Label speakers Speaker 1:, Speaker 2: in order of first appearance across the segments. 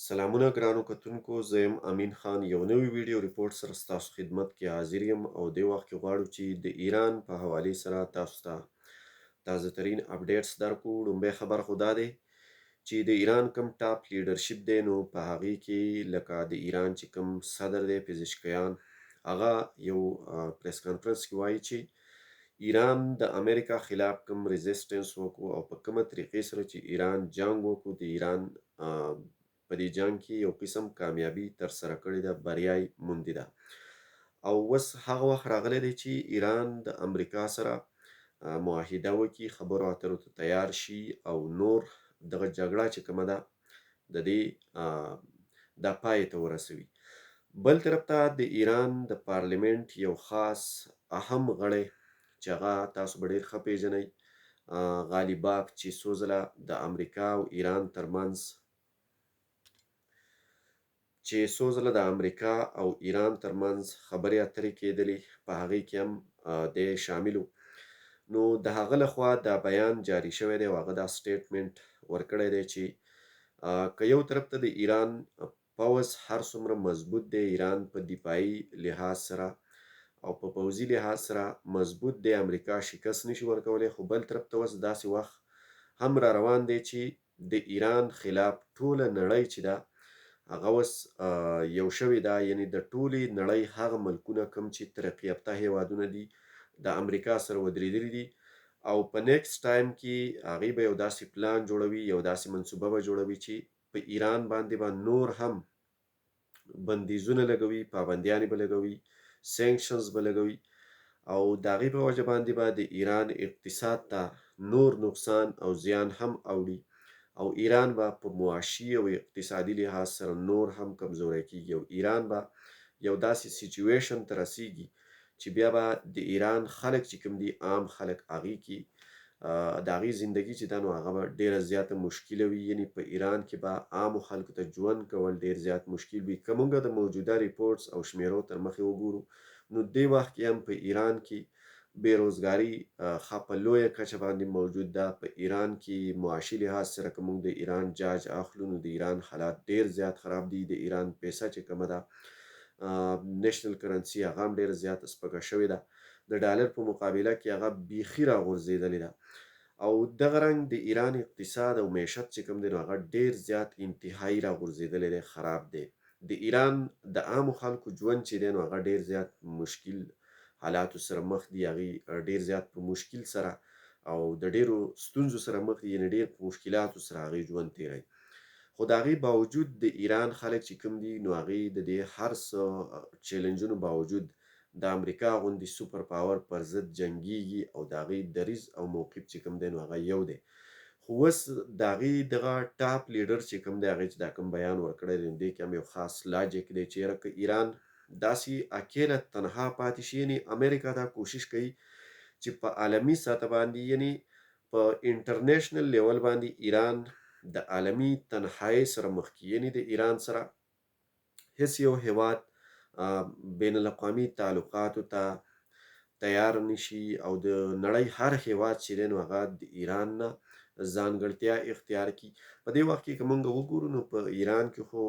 Speaker 1: سلامونه ګرانو کتونکو، زه یم امین خان. یو نوی ویډیو ریپورټ سره ستاسو خدمت کې حاضر یم او دې وخت کې غواړو چې د ایران په حوالې سره تاسو ته تازه ترین اپډیټس درکړو. لومبۍ خبر خو دا دی چې د ایران کوم ټاپ لیډرشپ دی، نو په هغې کې لکه د ایران چې کوم صدر دی پزشکیان، هغه یو پریس کانفرنس کې وایي چې ایران د امریکا خلاف کوم ریزسټنس وکړو او په کومه طریقې سره چې ایران جنگ وکړو، د ایران په دې جنگ کې یو قسم کامیابي ترسره کړې ده، بریا یې موندې ده. او اوس هغه وخت راغلی دی چې ایران د امریکا سره معاهده وکړي، خبرو اترو ته تیار شي او نور دغه جګړه چې کومه ده د دې دا پای ته ورسوي. بل طرف ته د ایران د پارلیمنت یو خاص اهم غړی چې هغه تاسو به ډېر ښه پیژنئ، غالیباف، چې څو ځله د امریکا او ایران ترمنځ خبرې اترې کېدلې، په هغې کې هم دی شامل و. نو د هغه لخوا دا بیان جاري شوی دی او هغه دا سټیټمنټ ورکړی دی چې که یو طرف ته د ایران پوځ هر څومره مضبوط دی، ایران په دفاعي لحاظ سره او په پوځي لحاظ سره مضبوط دی، امریکا شکست نشي ورکولی، خو بل طرف ته اوس داسې وخت هم را روان دی چې د ایران خلاف ټوله نړۍ چې ده هغه اوس یو شوې ده، یعنې د ټولې نړۍ هغه ملکونه کوم چې ترقي یافته هیوادونه دي د امریکا سره ودرېدلي دي او په نیکسټ ټایم کې هغې به یو داسې پلان جوړوي، یو داسې منصوبه به جوړوي چې په ایران باندې به نور هم بندیزونه لګوي، پابندیانې به لګوي، سینکشنز به لګوي او د هغې په وجه باندې به د ایران اقتصاد ته نور نقصان او زیان هم اوړي او ایران به په معاشي او اقتصادي لحاظ سره نور هم کمزوری کیږي او ایران به یو داسې سیچویشن ته رسیږي چې بیا به د ایران خلک چې کوم دي، عام خلک، هغې کې د هغې زندګي چې ده نو هغه به ډېره زیاته مشکله وي، یعنې په ایران کې به عامو خلکو ته ژوند کول ډېر زیات مشکل وي. که موږ د موجوده ریپورټس او شمیرو تر مخې وګورو نو دې وخت کې هم په ایران کې بیروزګاري ښه په لویه کچه باندې موجود ده. په ایران کې معاشي لحاظ سره که موږ د ایران جاج اخلو نو د ایران حالات ډېر زیات خراب دي. د ایران پیسه چې کومه ده، نیشنل کرنسي، هغه هم ډېره زیاته سپکه شوې ده، د ډالر په مقابله کې هغه بیخي راغورځېدلې ده او دغه رنګ د ایران اقتصاد او معیشت چې کوم دی نو هغه ډېر زیات انتهایي راغورځېدلی دی، خراب دی. د ایران د عامو خلکو ژوند چې دی نو هغه ډېر زیات مشکل حالاتو سره مخ دي، هغې ډېر زیات په مشکل سره او د ډېرو ستونزو سره مخ دي، یعنې ډېر په مشکلاتو سره هغې ژوند تېروي. خو د هغې باوجود د ایران خلک چې کوم دي نو هغې د دې هر څه چیلنجونو باوجود د امریکا غوندې سوپر پاور پر ضد جنګیږي او د هغې دریځ او موقف چې کوم دی نو هغه یو دی. خو اوس د هغې دغه ټاپ لیډر چې کوم دی، هغې چې دا کوم بیان ورکړی دی، دې کې هم یو خاص لاجک دی چې یاره که ایران داسې اکیله تنها پاتې شي، یعنې امریکا دا کوشش کوي چې په عالمي سطح باندې، یعنې په انټرنیشنل لیول باندې ایران د عالمي تنهایی سره مخ کړي، یعنې د ایران سره هیڅ یو هیواد بین الاقوامي تعلقاتو ته تیار نشي او د نړۍ هر هیواد چې دی نو هغه د ایران نه ځانګړتیا اختیار کړي. په دې وخت کې که موږ وګورو نو په ایران کې خو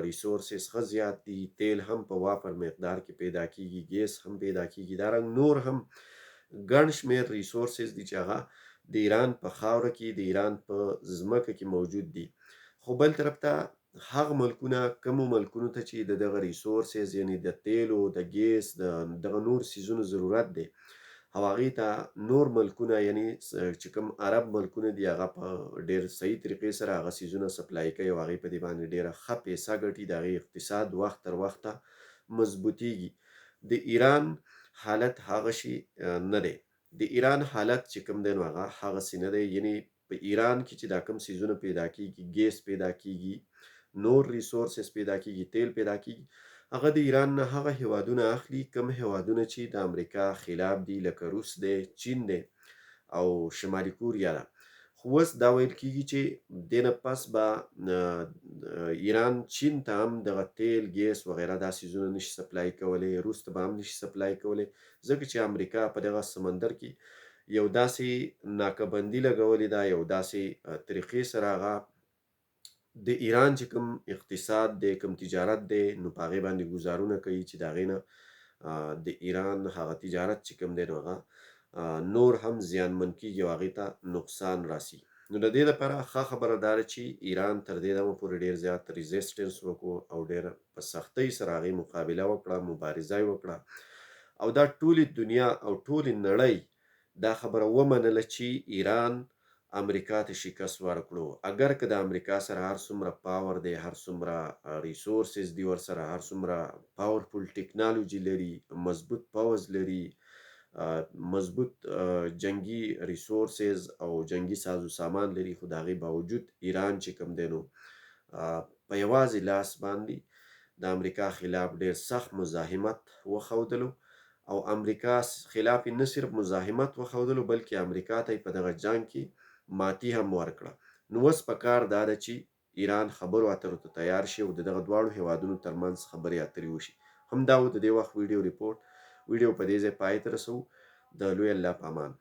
Speaker 1: ریسورسز ښه زیات دي، تیل هم په وافر مقدار کې پیدا کیږي، ګیس هم پیدا کیږي، دارنګ نور هم ګڼ شمېر ریسورسز دي چې هغه د ایران په خاوره کې، د ایران په ځمکه کې موجود دي. خو بل طرف ته هغه ملکونه، کومو ملکونو ته چې د دغه ریسورسز، یعنې د تیلو، د ګیس، د دغه نور څیزونو ضرورت دی او هغې ته نور ملکونه، یعنې چې کوم عرب ملکونه دي، هغه په ډېر صحیح طریقې سره هغه څیزونه سپلای کوي او هغې په دې باندې ډېره ښه پیسه ګټي، د هغې اقتصاد وخت تر وخته مضبوطیږي. د ایران حالت هغه شی نه دی. د ایران حالت چې کوم دی نو هغه هغسې نه دی، یعنې په ایران کې چې دا کوم څیزونه پیدا کیږي، ګیس پیدا کیږي، نور ریسورسز پیدا کیږي، تیل پیدا کیږي، هغه د ایران نه هغه هیوادونه اخلي کوم هیوادونه چې د امریکا خلاف دي، لکه روس دی، چین دی او شمالي کوریا ده. خو اوس دا ویل کیږي چې دې نه پس به ایران چین ته هم دغه تیل، ګیس وغیره دا څیزونه نشي سپلای کولی، روس ته به هم نشي سپلای کولی، ځکه چې امریکا په دغه سمندر کې یو داسې ناکه بندي لګولې ده، یو داسې طریقې سره هغه د ایران چې کوم اقتصاد دی، کوم تجارت دی، نو په هغې باندې ګزارونه کوي چې د هغې نه د ایران هغه تجارت چې کوم دی نو هغه نور هم زیانمن کیږي او هغې ته نقصان راسي. نو د دې لپاره ښه خبره دا ده چې ایران تر دې دمه پورې ډېر زیات ریزسټنس وکړو او ډېر په سختۍ سره هغې مقابله وکړه، مبارزه یې وکړه او دا ټولې دنیا او ټولې نړۍ دا خبره ومنله چې ایران امریکا ته شکست ورکړو. اگر که د امریکا سره هر څومره پاور دی، هر څومره ریسورسز دي ورسره، هر څومره پاورفل ټیکنالوژي لري، مضبوط پوځ لري، مضبوط جنگي ریسورسز او جنگي سازو سامان لري، خو د هغې باوجود ایران چې کوم دی نو په یوازې لاس باندې د امریکا خلاف ډېر سخت مزاحمت وښودلو او امریکا خلاف یې نه صرف مزاحمت وښودلو بلکې امریکا ته یې په دغه جنګ کې ماتي هم ورکړه. نو اوس پکار دا ده چې ایران خبرو اترو ته تیار شي او د دغه دواړو هیوادونو ترمنځ خبرې اترې وشي. همدا و د دې وخت ویډیو ریپورټ. ویډیو په دې ځای پای ته رسوو. د لوی الله په امان.